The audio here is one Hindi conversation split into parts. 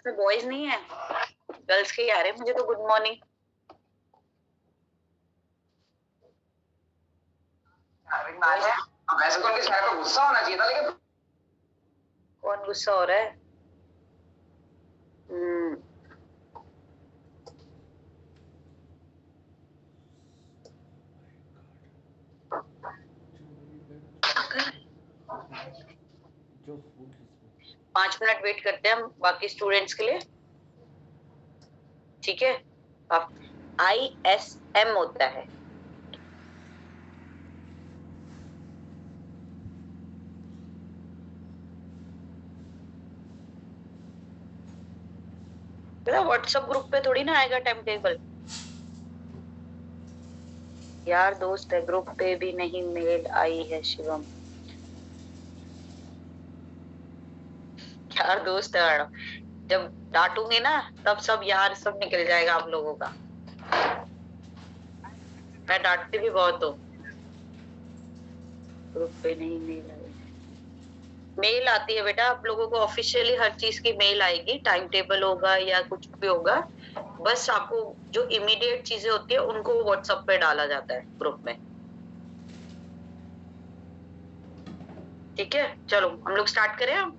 इसमें बॉयज नहीं है, गर्ल्स के ही आ रहे हैं मुझे तो। Good morning. वैसे तो उनके चेहरे पर गुस्सा होना चाहिए था, लेकिन कौन गुस्सा हो रहा है? जो 5 मिनट वेट करते हैं हम बाकी स्टूडेंट्स के लिए, ठीक है? आप ISM होता है, व्हाट्सएप ग्रुप पे थोड़ी ना आएगा टाइम टेबल। यार दोस्त है, ग्रुप पे भी नहीं मेल आई है शिवम। यार दोस्त है मैडम, जब डांटूंगी ना तब सब यार सब निकल जाएगा आप लोगों का। मैं डांटती भी बहुत हूँ। ग्रुप पे नहीं मेल आई, मेल आती है बेटा आप लोगों को ऑफिशियली, हर चीज की मेल आएगी, टाइम टेबल होगा या कुछ भी होगा। बस आपको जो इमीडिएट चीजें होती है उनको व्हाट्सएप पे डाला जाता है ग्रुप में, ठीक है? चलो हम लोग स्टार्ट करें। हम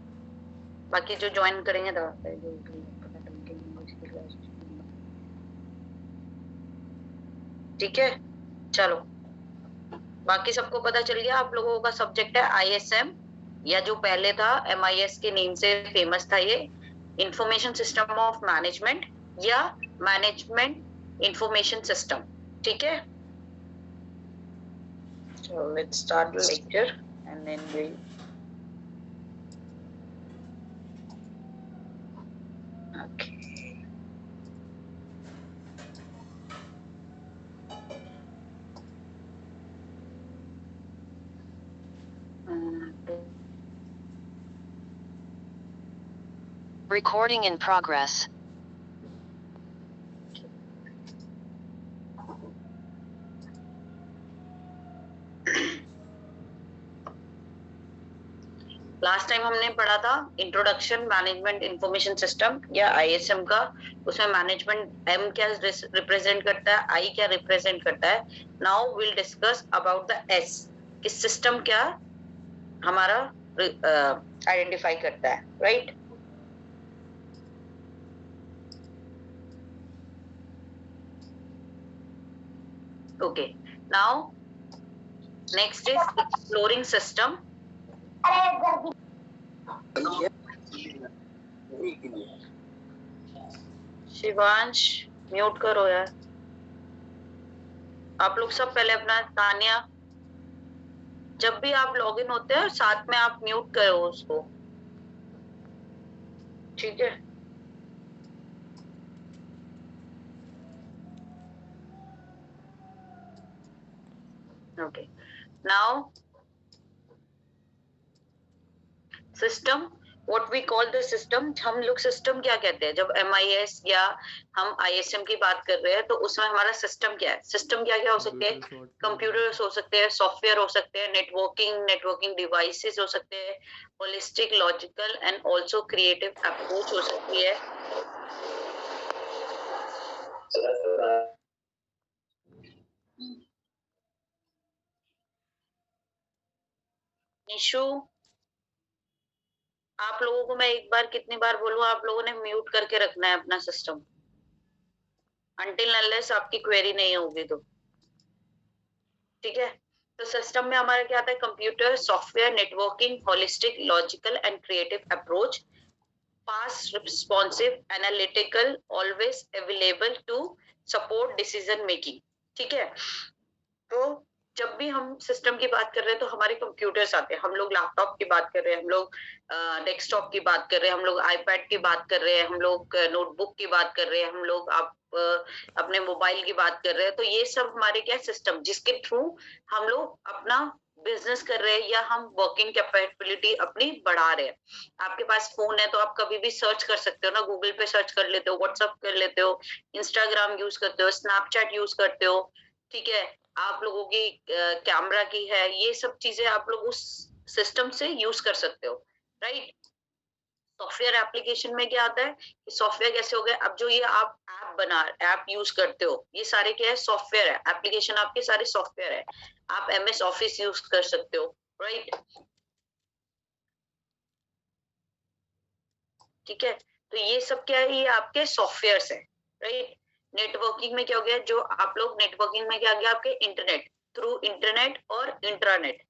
बाकी जो ज्वाइन करेंगे ठीक है? चलो बाकी सबको पता चल गया, आप लोगों का सब्जेक्ट है ISM, या जो पहले था MIS के नेम से फेमस था, ये इंफॉर्मेशन सिस्टम ऑफ मैनेजमेंट या मैनेजमेंट इंफॉर्मेशन सिस्टम, ठीक है? So let's start the lecture and then we'll okay. Recording in progress. Last time हमने पढ़ा था इंट्रोडक्शन मैनेजमेंट इंफॉर्मेशन सिस्टम या ISM का। उसमें मैनेजमेंट M क्या रिप्रेजेंट करता है, I क्या रिप्रेजेंट करता है। Now will discuss about the S कि सिस्टम क्या हमारा आइडेंटिफाई करता है, right? Okay, now next is exploring system. Shivansh mute करो यार। आप लोग सब पहले अपना, तानिया जब भी आप लॉगिन होते हैं साथ में आप म्यूट करो उसको, ठीक है? Okay, now system, what we call the system. हम लोग सिस्टम क्या कहते हैं जब MIS या हम ISM की बात कर रहे हैं, तो उसमें हमारा सिस्टम क्या है? सिस्टम क्या क्या हो सकते हैं? कंप्यूटर्स हो सकते हैं, सॉफ्टवेयर हो सकते हैं, नेटवर्किंग डिवाइसेस हो सकते हैं, holistic logical and also creative approach हो सकती है। निशु, आप लोगों को मैं एक बार कितनी बार बोलूं, आप लोगों ने म्यूट करके रखना है अपना सिस्टम अनटिल अनलेस आपकी क्वेरी नहीं होगी तो, ठीक है? तो सिस्टम में हमारा क्या आता है? Computer, software, networking, holistic logical and creative approach, fast responsive, analytical, always available to support decision making, ठीक है? तो जब भी हम सिस्टम की बात कर रहे हैं तो हमारे कंप्यूटर्स आते हैं, हम लोग लैपटॉप की बात कर रहे हैं, हम लोग डेस्कटॉप की बात कर रहे हैं, हम लोग आईपैड की बात कर रहे हैं, हम लोग नोटबुक की बात कर रहे हैं, हम लोग अपने मोबाइल की बात कर रहे हैं। तो ये सब हमारे क्या सिस्टम, जिसके थ्रू हम लोग अपना बिजनेस कर रहे हैं या हम वर्किंग कैपेबिलिटी अपनी बढ़ा रहे हैं। आपके पास फोन है तो आप कभी भी सर्च कर सकते हो ना, गूगल पे सर्च कर लेते हो, व्हाट्सएप कर लेते हो, इंस्टाग्राम यूज करते हो, स्नैपचैट यूज करते हो, ठीक है? आप लोगों की कैमरा की है, ये सब चीजें आप लोग उस सिस्टम से यूज कर सकते हो, राइट? सॉफ्टवेयर एप्लीकेशन में क्या आता है कि सॉफ्टवेयर कैसे हो गया, अब जो ये आप ऐप यूज करते हो ये सारे क्या है, सॉफ्टवेयर है, एप्लीकेशन आपके सारे सॉफ्टवेयर है। आप MS ऑफिस यूज कर सकते हो, राइट। ठीक है, तो ये सब क्या है, ये आपके सॉफ्टवेयर्स है, राइट। नेटवर्किंग में क्या हो गया, जो आप लोग नेटवर्किंग में क्या आ गया आपके इंटरनेट, थ्रू इंटरनेट और इंट्रानेट।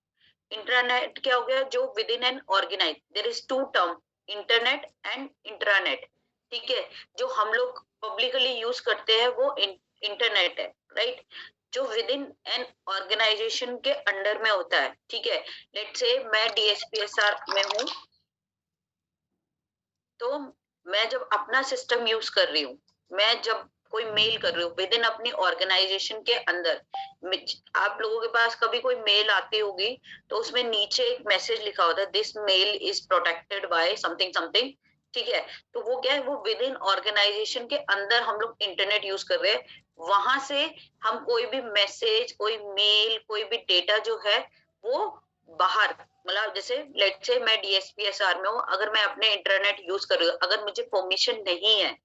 इंट्रानेट क्या हो गया, जो within an organize, there is two term, internet and intranet. ठीक है, जो हम लोग पब्लिकली यूज करते हैं वो इंटरनेट है, राइट, जो विद इन एन ऑर्गेनाइजेशन के अंडर में होता है। ठीक है, लेट्स से मैं DSPSR में हूँ, तो मैं जब अपना सिस्टम यूज कर रही हूँ, मैं जब कोई मेल कर रही हूँ विद इन अपनी ऑर्गेनाइजेशन के अंदर, आप लोगों के पास कभी कोई मेल आती होगी तो उसमें नीचे एक मैसेज लिखा होता है, this mail is protected by something something. ठीक है, तो वो क्या है, वो विद इन ऑर्गेनाइजेशन के अंदर हम लोग इंटरनेट यूज कर रहे हैं, वहां से हम कोई भी मैसेज, कोई मेल, कोई भी डेटा जो है वो बाहर, मतलब जैसे लेट्स से मैं DSPSR में हूँ, अगर मैं अपने इंटरनेट यूज कर रही हूँ, अगर मुझे परमिशन नहीं है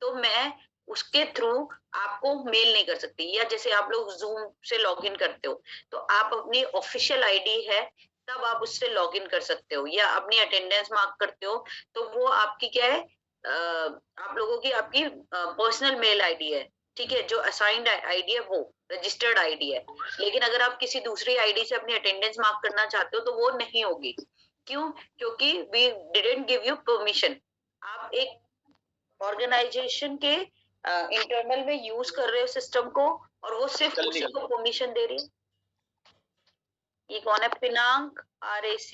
तो मैं उसके थ्रू आपको मेल नहीं कर सकती। या जैसे आप लोग जूम से लॉग इन करते हो तो आप अपनी ऑफिशियल आईडी है तब आप उससे लॉग इन कर सकते हो, या अपनी अटेंडेंस मार्क करते हो तो वो आपकी क्या है, आप लोगों की आपकी पर्सनल मेल आईडी है। ठीक है, जो असाइंड आईडी है वो रजिस्टर्ड आईडी है। लेकिन अगर आप किसी दूसरी आईडी से अपनी अटेंडेंस मार्क करना चाहते हो तो वो नहीं होगी। क्यों? क्योंकि we didn't give you permission. आप एक ऑर्गेनाइजेशन के इंटरनल में यूज कर रहे हो सिस्टम को, और वो सिर्फ उसी को परमिशन दे रही है। ये कौन है? पिनाक RAC।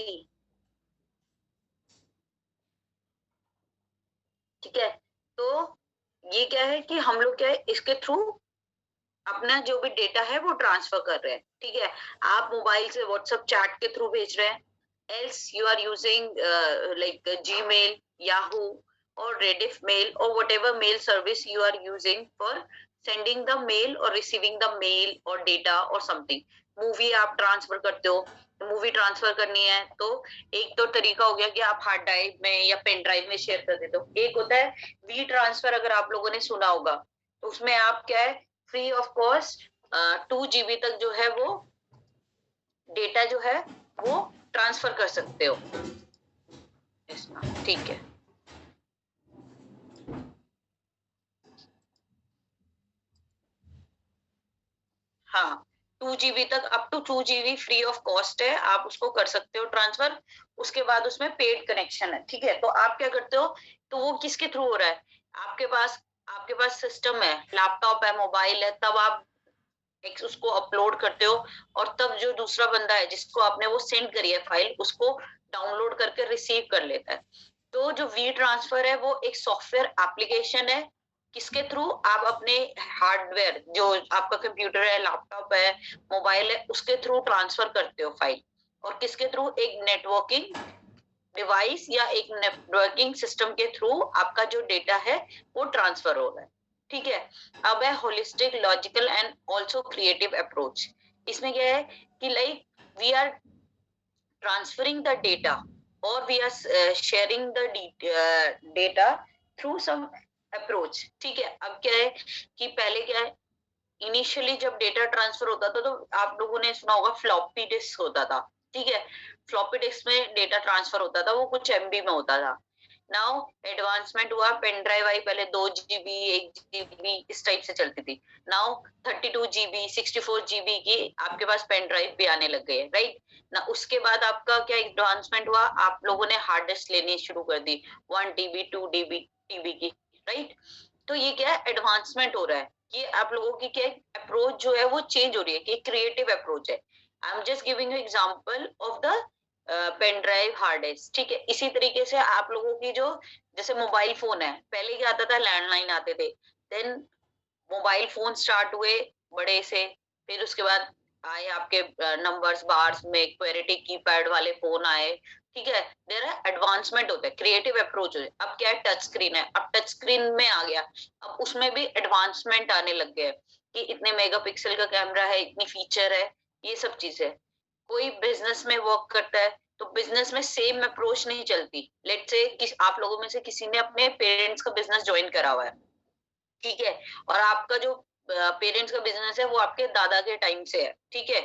ठीक है, तो ये क्या है कि हम लोग क्या है, इसके थ्रू अपना जो भी डेटा है वो ट्रांसफर कर रहे हैं। ठीक है, आप मोबाइल से व्हाट्सएप चैट के थ्रू भेज रहे हैं, else you are using like Gmail, Yahoo or Rediff mail or whatever mail service you are using for sending the mail or receiving the mail or data or something। Movie आप ट्रांसफर करते हो, मूवी ट्रांसफर करनी है तो एक तो तरीका हो गया कि आप हार्ड ड्राइव में या पेन ड्राइव में शेयर कर देते हो। एक होता है वी ट्रांसफर, अगर आप लोगों ने सुना होगा, तो उसमें आप क्या है, फ्री ऑफ कॉस्ट 2 GB तक जो है वो डेटा जो है वो ट्रांसफर कर सकते हो इसमें। ठीक है, हाँ, 2 GB तक, up to 2 GB free of cost है, आप उसको कर सकते हो ट्रांसफर। उसके बाद उसमें पेड कनेक्शन है। ठीक है, तो आप क्या करते हो, तो वो किसके थ्रू हो रहा है, आपके पास सिस्टम है, लैपटॉप है, मोबाइल है, तब आप उसको अपलोड करते हो, और तब जो दूसरा बंदा है जिसको आपने वो सेंड करी है फाइल, उसको डाउनलोड करके रिसीव कर लेता है। तो जो वी ट्रांसफर है वो एक सॉफ्टवेयर एप्लीकेशन है, किसके थ्रू आप अपने हार्डवेयर, जो आपका कंप्यूटर है, लैपटॉप है, मोबाइल है, उसके थ्रू ट्रांसफर करते हो फाइल। और किसके थ्रू? एक नेटवर्किंग डिवाइस या एक नेटवर्किंग सिस्टम के थ्रू आपका जो डेटा है वो ट्रांसफर हो रहा है। ठीक है, अब है holistic, logical and also creative approach. इसमें क्या है कि like we are transferring the data और we are sharing the data through some approach. ठीक है, अब क्या है कि पहले क्या है, इनिशियली जब डेटा ट्रांसफर होता था तो आप लोगों ने सुना होगा फ्लॉपी डिस्क होता था। ठीक है, फ्लॉपी डिस्क में डेटा ट्रांसफर होता था, वो कुछ MB में होता था। नाउ एडवांसमेंट हुआ, पेन ड्राइव आई, पहले 2 GB 1 GB इस टाइप से चलती थी। नाउ 32 GB 64 GB की आपके पास पेन ड्राइव भी आने लग गए, राइट ना। उसके बाद आपका क्या एडवांसमेंट हुआ, आप लोगों ने हार्ड डिस्क लेनी शुरू कर दी 1 TB 2 TB की, राइट। तो ये क्या है, एडवांसमेंट हो रहा है, ये आप लोगों की क्या अप्रोच जो है वो चेंज हो रही है, कि क्रिएटिव अप्रोच है। I am just giving you example of the pen drive, hard disk. ठीक है, इसी तरीके से आप लोगों की जो, जैसे मोबाइल फोन है, पहले क्या आता था, लैंडलाइन आते थे, देन मोबाइल फोन स्टार्ट हुए बड़े से, फिर उसके बाद आए आपके नंबर्स बार्स में क्वेरिटी कीपैड वाले फोन आए। ठीक है, देयर है एडवांसमेंट होता है, क्रिएटिव अप्रोच होता है। अब क्या है, टच स्क्रीन है, अब टच स्क्रीन में आ गया, अब उसमें भी एडवांसमेंट आने लग गया कि इतने मेगापिक्सल का कैमरा है, इतनी फीचर है, ये सब चीजें। कोई बिजनेस में वर्क करता है तो बिजनेस में सेम अप्रोच नहीं चलती। लेट्स से आप लोगों में से किसी ने अपने पेरेंट्स का बिजनेस ज्वाइन करा हुआ है, ठीक है, और आपका जो पेरेंट्स का बिजनेस है वो आपके दादा के टाइम से है, ठीक है।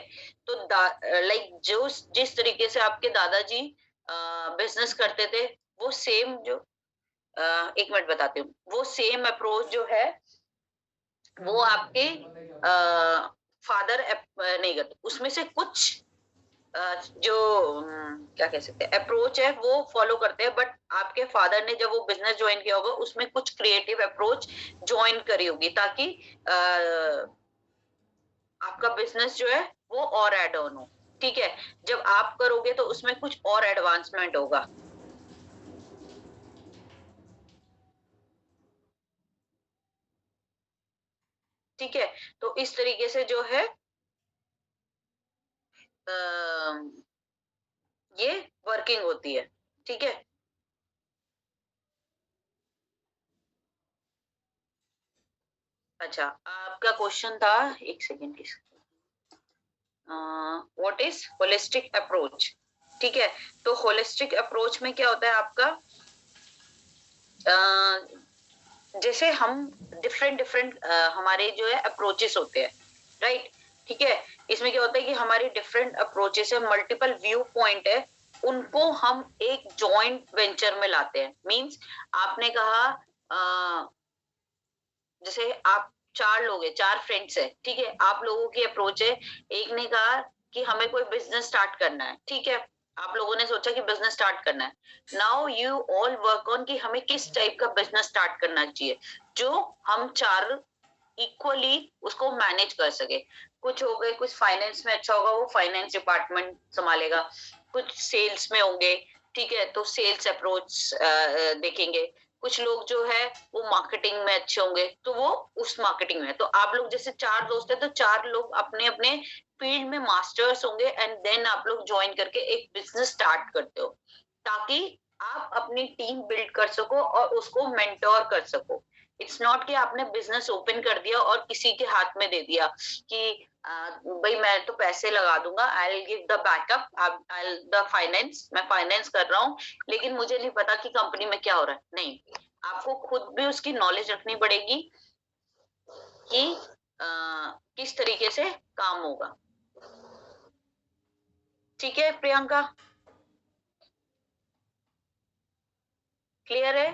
तो लाइक जो जिस तरीके से आपके दादाजी बिजनेस करते थे, वो सेम जो 1 मिनट बताती हूँ, वो सेम अप्रोच जो है वो आपके फादर नहीं करते। उसमें से कुछ जो क्या कह सकते हैं अप्रोच है वो फॉलो करते हैं, बट आपके फादर ने जब वो बिजनेस ज्वाइन किया होगा उसमें कुछ क्रिएटिव अप्रोच ज्वाइन करी होगी, ताकि आपका बिजनेस जो है वो और ऐड ऑन हो, ठीक है। जब आप करोगे तो उसमें कुछ और एडवांसमेंट होगा। ठीक है, तो इस तरीके से जो है ये वर्किंग होती है, ठीक है। अच्छा, आपका क्वेश्चन था, 1 सेकेंड की, व्हाट इज होलिस्टिक अप्रोच, ठीक है। तो होलिस्टिक अप्रोच में क्या होता है आपका, जैसे हम डिफरेंट डिफरेंट हमारे जो है अप्रोचेस होते हैं, राइट, ठीक है। इसमें क्या होता है कि हमारी डिफरेंट अप्रोचेस है, मल्टीपल व्यू पॉइंट है, उनको हम एक जॉइंट वेंचर में लाते हैं। मींस आपने कहा जैसे आप 4 लोग हैं, 4 फ्रेंड्स है, ठीक है। आप लोगों की अप्रोच है, एक ने कहा कि हमें कोई बिजनेस स्टार्ट करना है, ठीक है। आप लोगों ने सोचा कि बिजनेस स्टार्ट करना है। Now you all work on कि हमें किस टाइप का बिजनेस स्टार्ट करना चाहिए, जो हम 4 इक्वली उसको मैनेज कर सके। कुछ हो गए, कुछ फाइनेंस में अच्छा होगा, वो फाइनेंस डिपार्टमेंट संभालेगा। कुछ सेल्स में होंगे, ठीक है, तो सेल्स अप्रोच देखेंगे। कुछ लोग जो है वो मार्केटिंग में अच्छे होंगे, तो वो उस मार्केटिंग में। तो आप लोग जैसे 4 दोस्त हैं, तो 4 लोग अपने अपने फील्ड में मास्टर्स होंगे, एंड देन आप लोग ज्वाइन करके एक बिजनेस स्टार्ट करते हो, ताकि आप अपनी टीम बिल्ड कर सको और उसको मेंटोर कर सको। इट्स नॉट कि आपने बिजनेस ओपन कर दिया और किसी के हाथ में दे दिया कि भाई मैं तो पैसे लगा दूंगा, I will give the backup, I the finance, मैं फाइनेंस कर रहा हूँ, लेकिन मुझे नहीं पता कि कंपनी में क्या हो रहा है। नहीं, आपको खुद भी उसकी नॉलेज रखनी पड़ेगी कि किस तरीके से काम होगा। ठीक है प्रियंका, क्लियर है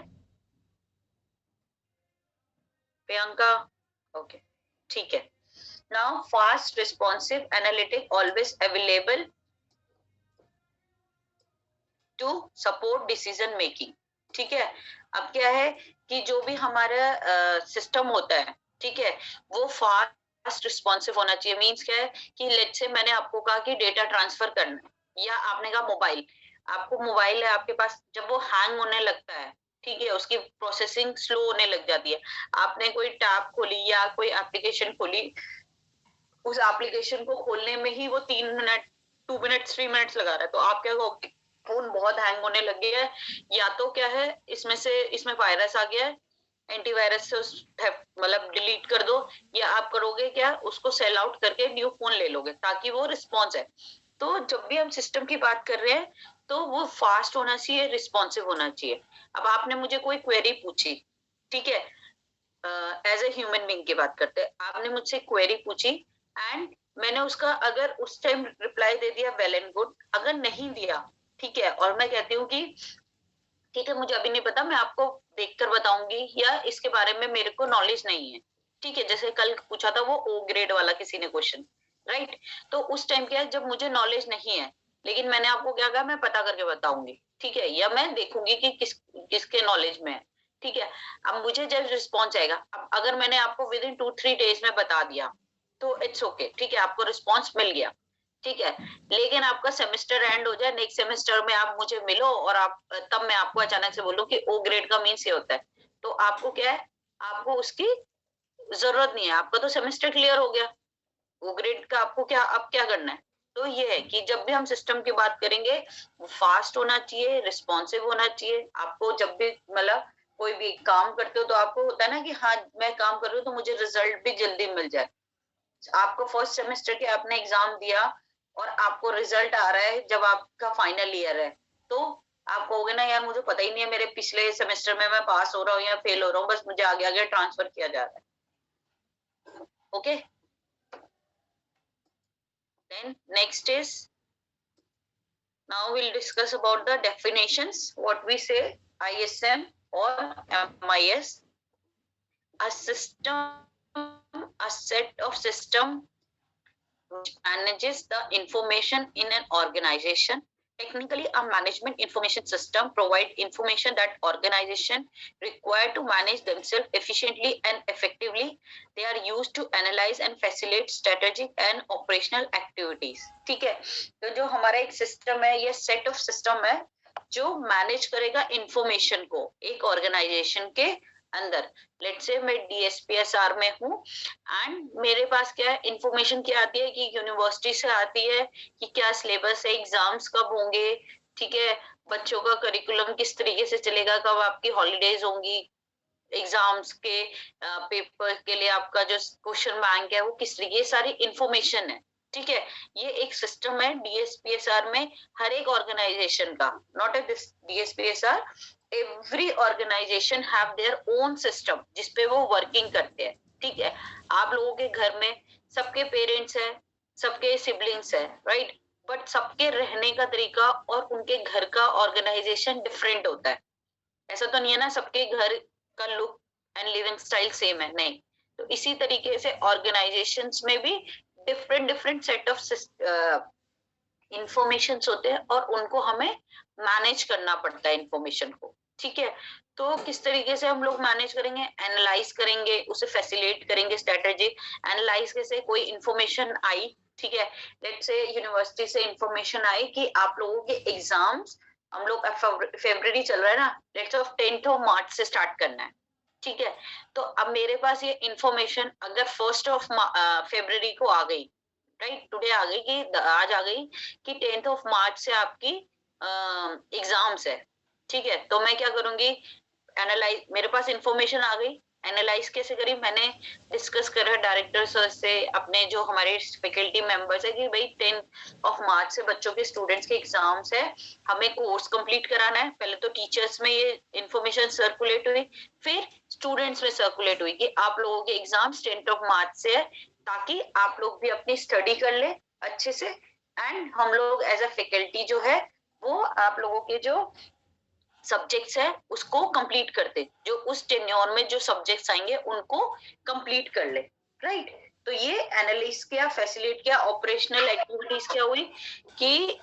प्रियंका? ओके, ठीक है। Now fast, responsive, analytic, always available to support decision making, ठीक है। अब क्या है कि जो भी हमारा सिस्टम होता है, ठीक है, वो फास्ट रिस्पॉन्सिव होना चाहिए। मींस क्या है कि लेट्स से मैंने आपको कहा कि डेटा ट्रांसफर करना है, या आपने कहा मोबाइल, आपको मोबाइल है आपके पास, जब वो हैंग होने लगता है, ठीक है, उसकी प्रोसेसिंग स्लो होने लग जाती है, आपने कोई टैब खोली या कोई एप्लीकेशन खोली, उस एप्लीकेशन को खोलने में ही वो 3 मिनट, 2 मिनट, 3 मिनट्स लगा रहा है, तो आप क्या कहोगे, फोन बहुत हैंग होने लग गया है, या तो क्या है इसमें वायरस आ गया है, एंटीवायरस से मतलब डिलीट कर दो, या आप करोगे क्या, उसको सेल आउट करके न्यू फोन ले लोगे, ताकि वो रिस्पॉन्स है। तो जब भी हम सिस्टम की बात कर रहे हैं, तो वो फास्ट होना चाहिए, रिस्पॉन्सिव होना चाहिए। अब आपने मुझे कोई क्वेरी पूछी, ठीक है, एज ए ह्यूमन बीइंग की बात करते हैं, आपने मुझसे क्वेरी पूछी, एंड मैंने उसका अगर उस टाइम रिप्लाई दे दिया, वेल एंड गुड। अगर नहीं दिया, ठीक है, और मैं कहती हूँ कि ठीक है, मुझे अभी नहीं पता, मैं आपको देखकर बताऊंगी, या इसके बारे में मेरे को नॉलेज नहीं है, ठीक है। जैसे कल पूछा था वो ओ ग्रेड वाला किसी ने क्वेश्चन, राइट। तो उस टाइम क्या है, जब मुझे नॉलेज नहीं है, लेकिन मैंने आपको क्या कहा, मैं पता करके बताऊंगी, ठीक है, या मैं देखूंगी कि किसके नॉलेज में है, ठीक है। अब मुझे जब रिस्पॉन्स आएगा, अब अगर मैंने आपको विद इन 2-3 डेज में बता दिया, तो इट्स ओके, ठीक है, आपको रिस्पॉन्स मिल गया, ठीक है। लेकिन आपका सेमेस्टर एंड हो जाए, नेक्स्ट सेमेस्टर में आप मुझे मिलो, और आप तब मैं आपको अचानक से बोलूं कि ओ ग्रेड का मीन्स ये होता है, तो आपको क्या है, आपको उसकी जरूरत नहीं है, आपका तो सेमेस्टर क्लियर हो गया। ओ ग्रेड का आपको क्या, अब क्या करना है? तो ये है कि जब भी हम सिस्टम की बात करेंगे, फास्ट होना चाहिए, रिस्पॉन्सिव होना चाहिए। आपको जब भी मतलब कोई भी काम करते हो, तो आपको होता है ना कि हाँ मैं काम कर रही हूँ तो मुझे रिजल्ट भी जल्दी मिल जाए। आपको फर्स्ट सेमेस्टर के आपने एग्जाम दिया, और आपको रिजल्ट आ रहा है जब आपका फाइनल ईयर है, तो आप कहोगे ना यार मुझे पता ही नहीं है मेरे पिछले सेमेस्टर में मैं पास हो रहा हूँ या फेल हो रहा हूँ, बस मुझे आगे आगे ट्रांसफर किया जा रहा है। Okay, then next is, now we'll discuss about the definitions, what we say ISM or MIS. A system, a set of system which manages the information in an organization. Technically, a management information system provides information that organization require to manage themselves efficiently and effectively. They are used to analyze and facilitate strategic and operational activities. ठीक है, तो जो हमारा एक सिस्टम है, ये सेट ऑफ सिस्टम है जो मैनेज करेगा इंफॉर्मेशन को एक ऑर्गेनाइजेशन के अंदर। लेट्स से मैं DSPSR में हूँ एंड मेरे पास क्या है, इंफॉर्मेशन क्या आती है कि यूनिवर्सिटी से आती है कि क्या सिलेबस है, एग्जाम्स कब होंगे, ठीक है, बच्चों का करिकुलम किस तरीके से चलेगा, कब आपकी हॉलीडेज होंगी, एग्जाम्स के पेपर के लिए आपका जो क्वेश्चन बैंक है वो किस तरीके, ये सारी इंफॉर्मेशन है। ठीक है, ये एक सिस्टम है DSPSR में हर एक ऑर्गेनाइजेशन का, not a DSPSR, every organization have their own system जिसपे वो वर्किंग करते हैं। ठीक है, आप लोगों के घर में सबके पेरेंट्स है, सबके सिबलिंग्स है, राइट, बट सबके रहने का तरीका और उनके घर का ऑर्गेनाइजेशन डिफरेंट होता है। ऐसा तो नहीं है ना सबके घर का look and living style same है, नहीं। तो इसी तरीके से ऑर्गेनाइजेशंस में भी different different set of informations होते हैं और उनको हमें मैनेज करना पड़ता है इंफॉर्मेशन को। ठीक है, तो किस तरीके से हम लोग मैनेज करेंगे, एनालाइज करेंगे, उसे फैसिलिटेट करेंगे, स्ट्रेटेजी एनालाइज कैसे, कोई इंफॉर्मेशन आई, ठीक है, लेट्स से यूनिवर्सिटी से इंफॉर्मेशन आई कि आप लोगों के एग्जाम्स, हम लोग फरवरी चल रहा है ना, let's of 10th of March से स्टार्ट करना है। ठीक है, तो अब मेरे पास ये इंफॉर्मेशन अगर 1st of February को आ गई, राइट, टुडे आ गई कि आज आ गई कि 10th of March से आपकी एग्जाम्स है। ठीक है, तो मैं क्या करूंगी, एनालाइज, मेरे पास इंफॉर्मेशन आ गई, एनालाइज कैसे करी, मैंने डिस्कस करा डायरेक्टर सर से, अपने जो हमारे फैकल्टी मेंबर्स है कि भाई 10th of March से बच्चों के, स्टूडेंट्स के एग्जाम्स है, हमें कोर्स कंप्लीट कराना है। पहले तो टीचर्स में ये इंफॉर्मेशन सर्कुलेट हुई, फिर स्टूडेंट्स में सर्कुलेट हुई कि आप लोगों के एग्जाम्स 10th of March से है, ताकि आप लोग भी अपनी स्टडी कर ले अच्छे से, एंड हम लोग एज अ फैकल्टी जो है वो आप लोगों के जो सब्जेक्ट्स है उसको कंप्लीट करते, जो उस टेन्योर में जो सब्जेक्ट्स आएंगे उनको कंप्लीट कर ले, राइट। तो ये एनालिस किया, फैसिलिटेट किया, ऑपरेशनल एक्टिविटीज क्या हुई कि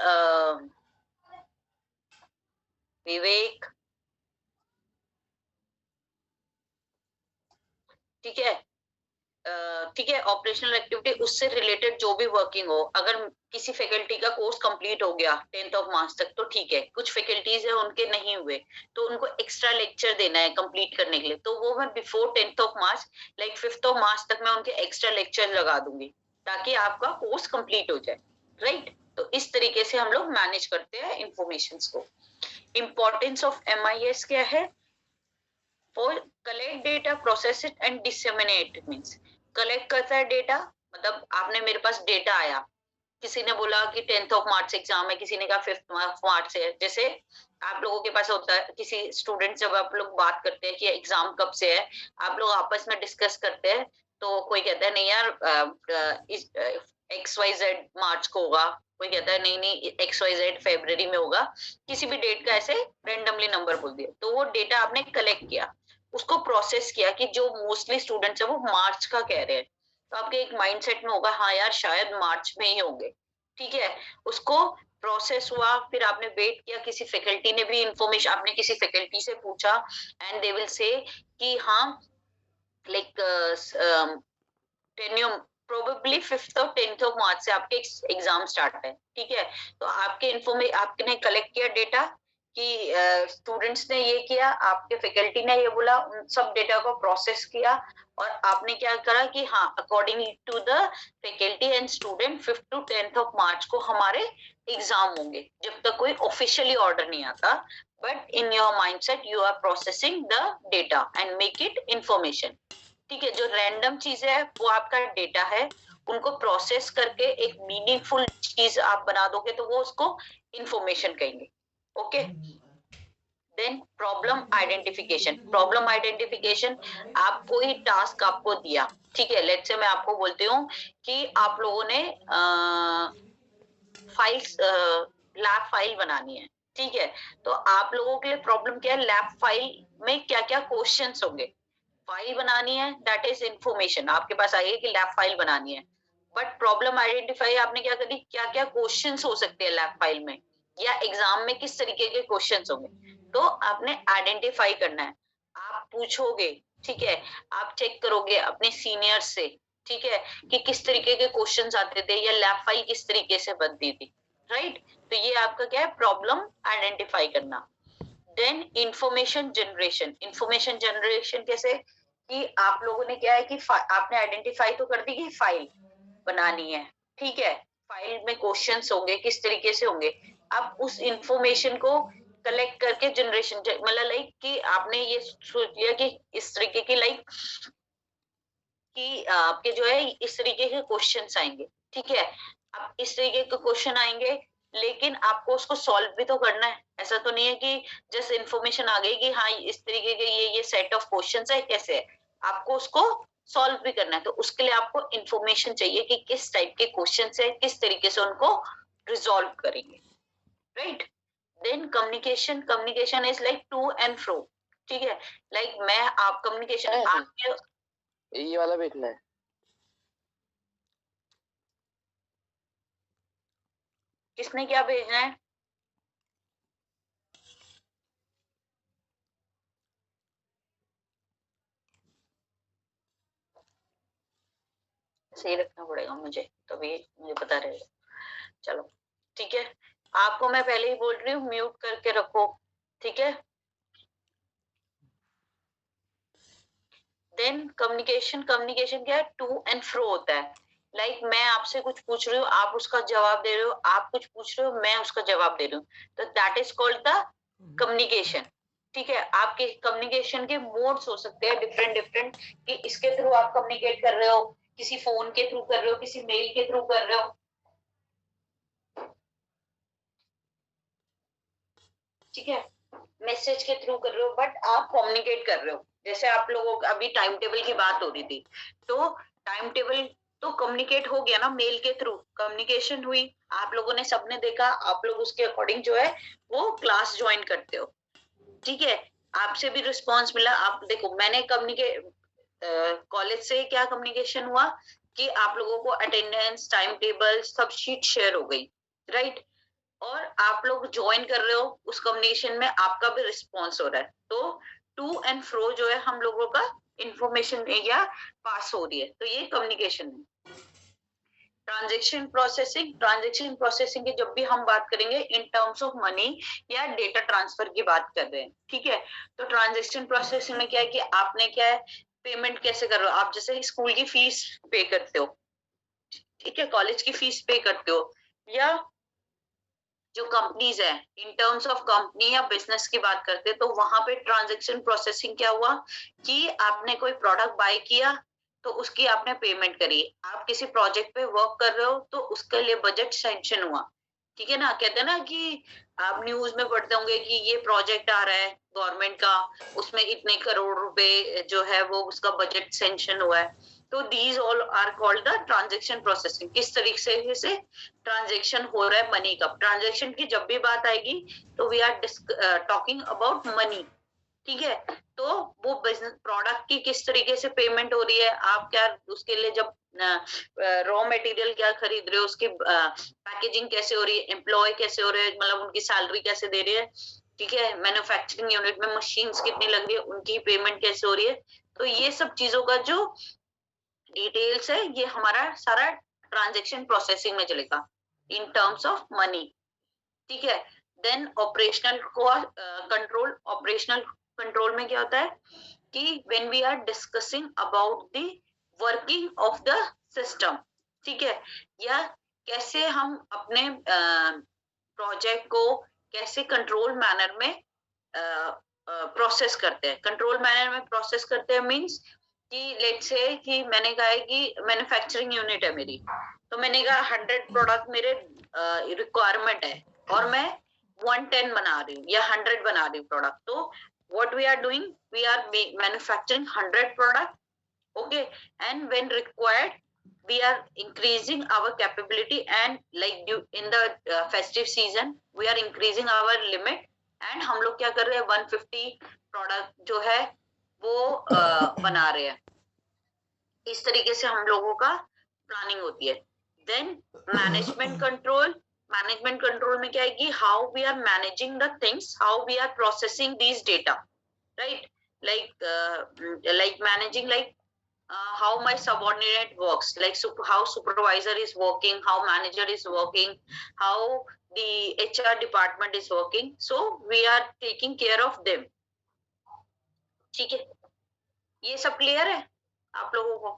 विवेक, ठीक है, ठीक है, ऑपरेशनल एक्टिविटी, उससे रिलेटेड जो भी वर्किंग हो, अगर किसी फैकल्टी का कोर्स कंप्लीट हो गया 10th of March तक तो ठीक है, कुछ फैकल्टीज है उनके नहीं हुए तो उनको एक्स्ट्रा लेक्चर देना है कंप्लीट करने के लिए, तो वो मैं before 10th of March, like 5th of March तक मैं उनके एक्स्ट्रा लेक्चर लगा दूंगी ताकि आपका कोर्स कंप्लीट हो जाए, राइट। तो इस तरीके से हम लोग मैनेज करते हैं इंफॉर्मेशन को। इंपॉर्टेंस ऑफ MIS क्या है, for collect data, process it and disseminate, means collect करता है डेटा, मतलब आपने मेरे पास डेटा आया, किसी ने बोला कि 10th of March एग्जाम है, किसी ने कहा 5th of March है, जैसे आप लोगों के पास होता है, किसी स्टूडेंट जब आप लोग बात करते हैं कि एग्जाम कब से है, आप लोग आपस में डिस्कस करते हैं, तो कोई कहता है नहीं यार इस XYZ मार्च को होगा, कोई कहता है नहीं नहीं XYZ फरवरी में होगा, किसी भी डेट का ऐसे रेंडमली नंबर बोल दिया, तो वो डेटा आपने कलेक्ट किया, उसको प्रोसेस किया कि जो मोस्टली स्टूडेंट्स है वो मार्च का कह रहे हैं, तो आपके एक माइंडसेट में होगा हाँ यार शायद मार्च में ही होंगे। ठीक है, उसको प्रोसेस हुआ, फिर आपने वेट किया, किसी फैकल्टी ने भी इंफॉर्मेशन, आपने किसी फैकल्टी से पूछा एंड दे विल से कि हाँ लाइक टेन्यूम प्रोबेबली 5th और 10th of March से आपके एग्जाम स्टार्ट है। ठीक है, तो आपके आपने कलेक्ट किया डेटा कि स्टूडेंट्स ने ये किया, आपके फैकल्टी ने ये बोला, उन सब डेटा को प्रोसेस किया और आपने क्या करा कि हाँ according to the faculty and student 5th to 10th of March को हमारे एग्जाम होंगे, जब तक कोई ऑफिशियली ऑर्डर नहीं आता, but in your mindset you are processing the data and make it information. ठीक है, जो रैंडम चीज है वो आपका डेटा है, उनको प्रोसेस करके एक मीनिंगफुल चीज आप बना दोगे तो वो उसको इंफॉर्मेशन कहेंगे। Okay, then problem identification. Problem identification, आप कोई टास्क आपको दिया, ठीक है, लेट्स से मैं आपको बोलती हूँ कि आप लोगों ने फाइल्स लैब फाइल बनानी है, ठीक है, तो आप लोगों के लिए प्रॉब्लम क्या है, लैब फाइल में क्या क्या क्वेश्चंस होंगे। फाइल बनानी है, दैट इज इंफॉर्मेशन, आपके पास आएगी कि लैब फाइल बनानी है, बट प्रॉब्लम आइडेंटिफाई आपने क्या करी, क्या क्या क्वेश्चंस हो सकते हैं लैब फाइल में, या एग्जाम में किस तरीके के क्वेश्चंस होंगे, तो आपने आइडेंटिफाई करना है। आप पूछोगे, ठीक है, आप चेक करोगे अपने सीनियर से, ठीक है, कि किस तरीके के क्वेश्चंस आते थे या लैब फाइल किस तरीके से बनती थी, राइट। तो ये आपका क्या है, प्रॉब्लम आइडेंटिफाई करना। Then information generation. Information generation कैसे, कि आप लोगों ने क्या है कि आपने आइडेंटिफाई तो कर दी कि फाइल बनानी है, ठीक है, फाइल में क्वेश्चंस होंगे, किस तरीके से होंगे, आप उस इंफॉर्मेशन को कलेक्ट करके जनरेशन, मतलब लाइक कि आपने ये सोच लिया कि इस तरीके की लाइक कि आपके जो है इस तरीके के क्वेश्चंस आएंगे, ठीक है, अब इस तरीके के क्वेश्चन आएंगे, लेकिन आपको उसको सॉल्व भी तो करना है। ऐसा तो नहीं है कि जस्ट इंफॉर्मेशन आ गई कि हाँ इस तरीके के ये सेट ऑफ क्वेश्चंस है, कैसे है, आपको उसको सॉल्व भी करना है। तो उसके लिए आपको इंफॉर्मेशन चाहिए कि किस टाइप के क्वेश्चंस है, किस तरीके से उनको रिजॉल्व करेंगे, right. Then communication. Communication is like to and fro, ठीक है, लाइक मैं आप कम्युनिकेशन आपके, ये वाला देखना है। किसने क्या भेजना है, सही रखना पड़ेगा मुझे, तभी मुझे पता रहेगा। चलो ठीक है, आपको मैं पहले ही बोल रही हूँ म्यूट करके रखो, ठीक है। Then communication. कम्युनिकेशन क्या है, टू एंड फ्रो होता है, लाइक मैं आपसे कुछ पूछ रही हूँ, आप उसका जवाब दे रहे हो, आप कुछ पूछ रहे हो, मैं उसका जवाब दे रही हूँ, तो that is called the communication, ठीक है। आपके कम्युनिकेशन के मोड्स हो सकते हैं डिफरेंट डिफरेंट, कि इसके थ्रू आप कम्युनिकेट कर रहे हो, किसी फोन के थ्रू कर रहे हो, किसी मेल के थ्रू कर रहे हो, ठीक है, मैसेज के थ्रू कर रहे हो, बट आप कम्युनिकेट कर रहे हो। जैसे आप लोगों का अभी टाइम टेबल की बात हो रही थी, तो टाइम टेबल तो कम्युनिकेट हो गया ना, मेल के थ्रू कम्युनिकेशन हुई, आप लोगों ने सबने देखा, आप लोग उसके अकॉर्डिंग जो है वो क्लास ज्वाइन करते हो, ठीक है, आपसे भी रिस्पॉन्स मिला। आप देखो मैंने कम्युनिकेट कॉलेज से क्या कम्युनिकेशन हुआ कि आप लोगों को अटेंडेंस, टाइम टेबल सब शीट शेयर हो गई, राइट, और आप लोग ज्वाइन कर रहे हो उस कम्युनिकेशन में, आपका भी रिस्पॉन्स हो रहा है, तो टू एंड फ्रो जो है हम लोगों का इंफॉर्मेशन या पास हो रही है, तो ये कम्युनिकेशन है। Transaction processing. ट्रांजेक्शन प्रोसेसिंग की जब भी हम बात करेंगे इन टर्म्स ऑफ मनी या डेटा ट्रांसफर की बात कर रहे हैं, ठीक है, तो ट्रांजेक्शन प्रोसेसिंग में क्या है कि आपने क्या है, पेमेंट कैसे कर रहे हो, आप जैसे स्कूल की फीस पे करते हो, ठीक है, कॉलेज की फीस पे करते हो, या जो कंपनीज है इन टर्म्स ऑफ कंपनी या बिजनेस की बात करते हैं, तो वहां पे ट्रांजैक्शन प्रोसेसिंग क्या हुआ कि आपने कोई प्रोडक्ट बाय किया तो उसकी आपने पेमेंट करी, आप किसी प्रोजेक्ट पे वर्क कर रहे हो तो उसके लिए बजट सैंक्शन हुआ, ठीक है ना, कहते हैं ना कि आप न्यूज में पढ़ते होंगे कि ये प्रोजेक्ट आ रहा है गवर्नमेंट का, उसमें इतने करोड़ रुपए जो है वो उसका बजट सैंक्शन हुआ है, तो these all are called the transaction processing. किस तरीके से ट्रांजैक्शन हो रहा है मनी का, ट्रांजैक्शन की जब भी बात आएगी तो we are talking about money, ठीक है, तो वो बिजनेस प्रोडक्ट की किस तरीके से पेमेंट हो रही है, आप क्या उसके लिए जब रॉ मटेरियल क्या खरीद रहे हो, उसकी पैकेजिंग कैसे हो रही है, एम्प्लॉय कैसे हो रहे हैं, मतलब उनकी सैलरी कैसे दे रहे हैं, ठीक है, मैन्युफैक्चरिंग यूनिट में मशीन्स कितनी लग रही है, उनकी पेमेंट कैसे हो रही है, तो ये सब चीजों का जो डिटेल्स है ये हमारा सारा ट्रांजैक्शन प्रोसेसिंग में चलेगा इन टर्म्स ऑफ मनी, ठीक है। Then operational control. Operational control में क्या होता है कि when we are discussing about the working of the system, ठीक है, या कैसे हम अपने प्रोजेक्ट को कैसे कंट्रोल मैनर में प्रोसेस करते हैं। कंट्रोल मैनर में प्रोसेस करते हैं मींस कि लेट्स से कि मैंने कहा है कि मैन्युफैक्चरिंग यूनिट है मेरी, तो मैंने कहा 100 प्रोडक्ट मेरे रिक्वायरमेंट है और मैं 110 बना रही हूँ या 100 बना रही हूँ प्रोडक्ट, तो what we are doing, we are manufacturing 100 product, okay, and when required we are increasing our capability, and like in the festive season we are increasing our limit, and हम लोग क्या कर रहे हैं 150 प्रोडक्ट जो है वो बना रहे हैं। इस तरीके से हम लोगों का प्लानिंग होती है। Then management control, management control में क्या है कि how we are managing the things, how we are processing these data, right, like managing, like how my subordinate works, like how supervisor is working, how manager is working, how the HR department is working, so we are taking care of them। ठीक है, ये सब क्लियर है आप लोगों को?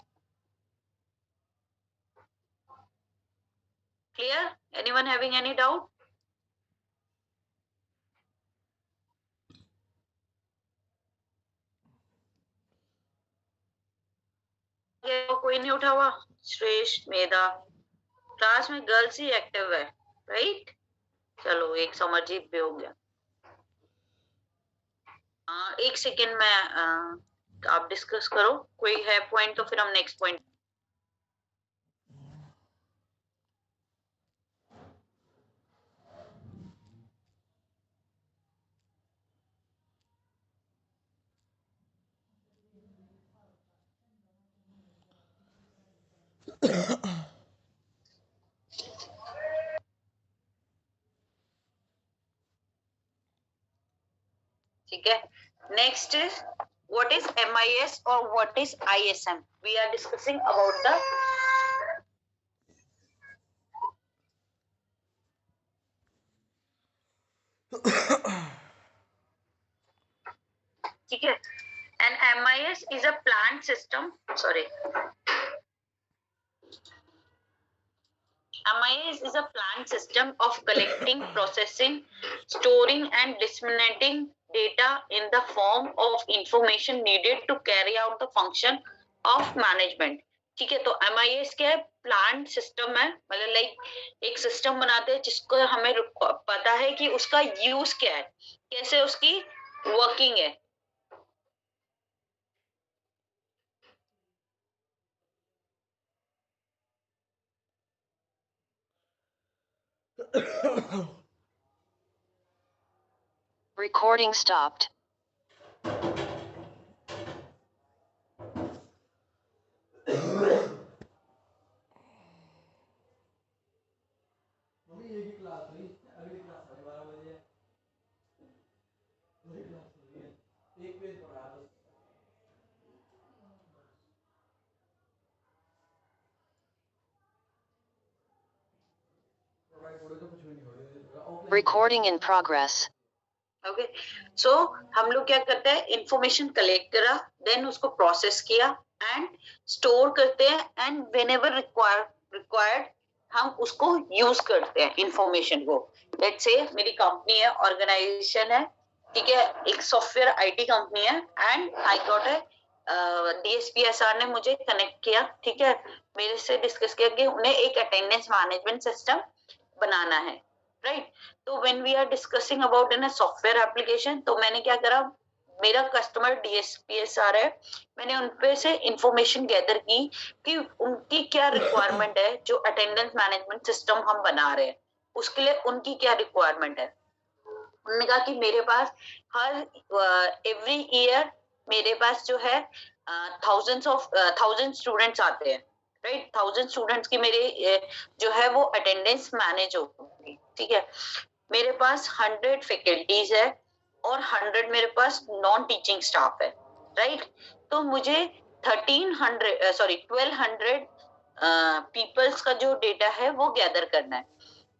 Clear? Anyone having any doubt? कोई नहीं उठा हुआ? श्रेष्ठ, मेधा, क्लास में गर्ल्स ही एक्टिव है, राइट? चलो एक समरजीत भी हो गया। एक सेकेंड में आप डिस्कस करो, कोई है पॉइंट तो फिर हम नेक्स्ट पॉइंट। ठीक है, next is what is MIS और what is ISM। We are discussing about the ठीक है, and MIS is a plant system, sorry, MIS is a planned system of collecting, processing, storing and disseminating data in the form of information needed to carry out the function of management। ठीक है, तो MIS क्या है? प्लांट सिस्टम है, मतलब लाइक एक सिस्टम बनाते हैं जिसको हमें पता है कि उसका यूज क्या है, कैसे उसकी वर्किंग है। Recording stopped. Recording in progress. Okay, so हम लोग क्या करते हैं, इंफॉर्मेशन कलेक्ट करा, देन उसको प्रोसेस किया एंड स्टोर करते हैं, एंड व्हेनेवर रिक्वायर्ड हम उसको यूज करते हैं इंफॉर्मेशन को। लेट्स से मेरी कंपनी है, ऑर्गेनाइजेशन है, ठीक है, एक सॉफ्टवेयर IT कंपनी है, एंड आई गॉट है DSPSR ने मुझे कनेक्ट किया, ठीक है, मेरे से डिस्कस किया कि उन्हें एक अटेंडेंस मैनेजमेंट सिस्टम बनाना है, राइट। तो when we are discussing about in a software application, तो मैंने क्या करा, मेरा कस्टमर DSPSR है, मैंने उन पे से इंफॉर्मेशन गैदर की कि उनकी क्या रिक्वायरमेंट है, जो अटेंडेंस मैनेजमेंट सिस्टम हम बना रहे हैं उसके लिए उनकी क्या रिक्वायरमेंट है। उन्होंने कहा कि मेरे पास हर एवरी ईयर मेरे पास जो है थाउजेंड स्टूडेंट्स आते हैं, राइट, 1000 स्टूडेंट्स की मेरी जो है वो अटेंडेंस मैनेज होगी, ठीक है। मेरे पास 100 फैकल्टीज है और 100 मेरे पास नॉन टीचिंग स्टाफ है, राइट। तो मुझे 1200 पीपल्स का जो डेटा है वो गैदर करना है।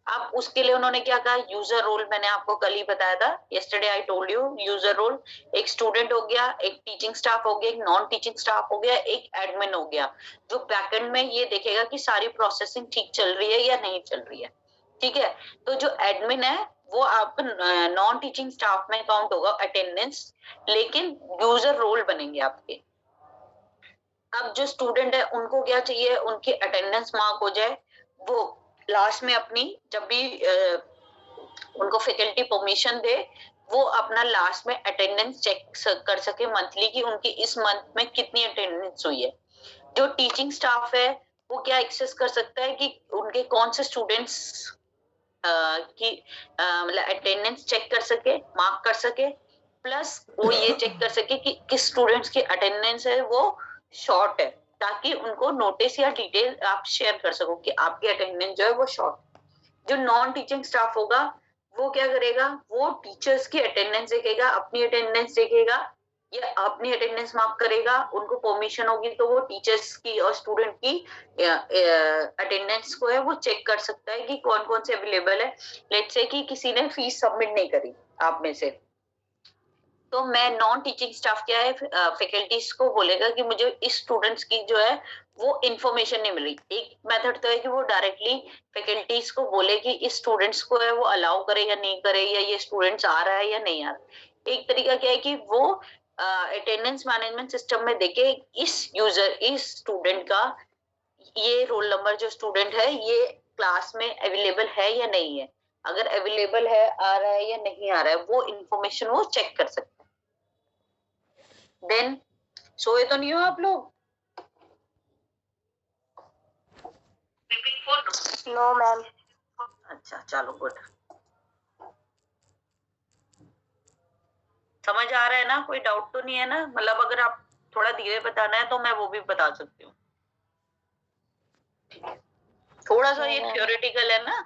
अब उसके लिए उन्होंने क्या कहा, यूजर रोल, मैंने आपको कल ही बताया था, yesterday I told you, user role, एक स्टूडेंट हो गया, एक टीचिंग स्टाफ हो गया, एक नॉन टीचिंग स्टाफ हो गया, एक एडमिन हो गया, जो बैकएंड में ये देखेगा कि सारी प्रोसेसिंग ठीक चल रही है या नहीं चल रही है, ठीक है। तो जो एडमिन है वो आप नॉन टीचिंग स्टाफ में काउंट होगा अटेंडेंस, लेकिन यूजर रोल बनेंगे आपके, अब जो स्टूडेंट है उनको क्या चाहिए, उनकी अटेंडेंस मार्क हो जाए, वो लास्ट में अपनी जब भी उनको फैकल्टी परमिशन दे, वो अपना लास्ट में अटेंडेंस चेक कर सके मंथली की उनकी इस मंथ में कितनी अटेंडेंस हुई है। जो टीचिंग स्टाफ है वो क्या एक्सेस कर सकता है कि उनके कौन से स्टूडेंट्स की मतलब अटेंडेंस चेक कर सके, मार्क कर सके, प्लस वो ये चेक कर सके कि किस स्टूडेंट्स की अटेंडेंस है वो शॉर्ट है, ताकि उनको नोटिस या डिटेल आप शेयर कर सको कि आपकी अटेंडेंस जो है वो शॉर्ट। जो नॉन टीचिंग स्टाफ होगा वो क्या करेगा, वो टीचर्स की अटेंडेंस देखेगा, अपनी अटेंडेंस देखेगा या अपनी अटेंडेंस मार्क करेगा, उनको परमिशन होगी तो वो टीचर्स की और स्टूडेंट की अटेंडेंस को है वो चेक कर सकता है कि कौन कौन से अवेलेबल है। लेट्स से कि किसी ने फीस सबमिट नहीं करी आप में से, तो मैं नॉन टीचिंग स्टाफ क्या है फैकल्टीज को बोलेगा कि मुझे इस स्टूडेंट्स की जो है वो इन्फॉर्मेशन नहीं मिली। एक मेथड तो है कि वो डायरेक्टली फैकल्टीज को बोले कि इस स्टूडेंट्स को है वो अलाउ करे या नहीं करे, या ये स्टूडेंट्स आ रहा है या नहीं आ रहा। एक तरीका क्या है कि वो अटेंडेंस मैनेजमेंट सिस्टम में देखे इस यूजर, इस स्टूडेंट का ये रोल नंबर जो स्टूडेंट है ये क्लास में अवेलेबल है या नहीं है। अगर अवेलेबल है, आ रहा है या नहीं आ रहा है, वो इन्फॉर्मेशन वो चेक कर सकते हैं। देन सोए तो नहीं हो आप लोग? No ma'am. अच्छा चलो गुड, समझ आ रहा है ना, कोई डाउट तो नहीं है ना? मतलब अगर आप थोड़ा धीरे बताना है तो मैं वो भी बता सकती हूँ। थोड़ा सा ये थ्योरेटिकल है ना,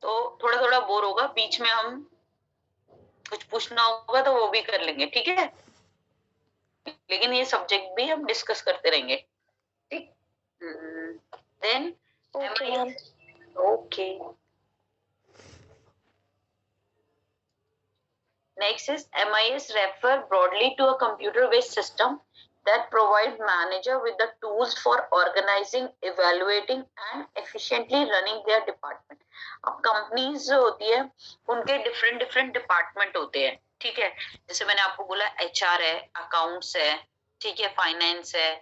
तो थोड़ा थोड़ा बोर होगा, बीच में हम कुछ पूछना होगा तो वो भी कर लेंगे, ठीक है? लेकिन ये सब्जेक्ट भी हम डिस्कस करते रहेंगे, ठीक? Then okay, next is MIS refer broadly to a computer-based system that provide manager with the tools for organizing, evaluating and efficiently running their department. अब कंपनीज जो होती है उनके डिफरेंट डिफरेंट डिपार्टमेंट होते हैं, ठीक है? जैसे मैंने आपको बोला HR है, अकाउंट्स है, ठीक है, फाइनेंस है,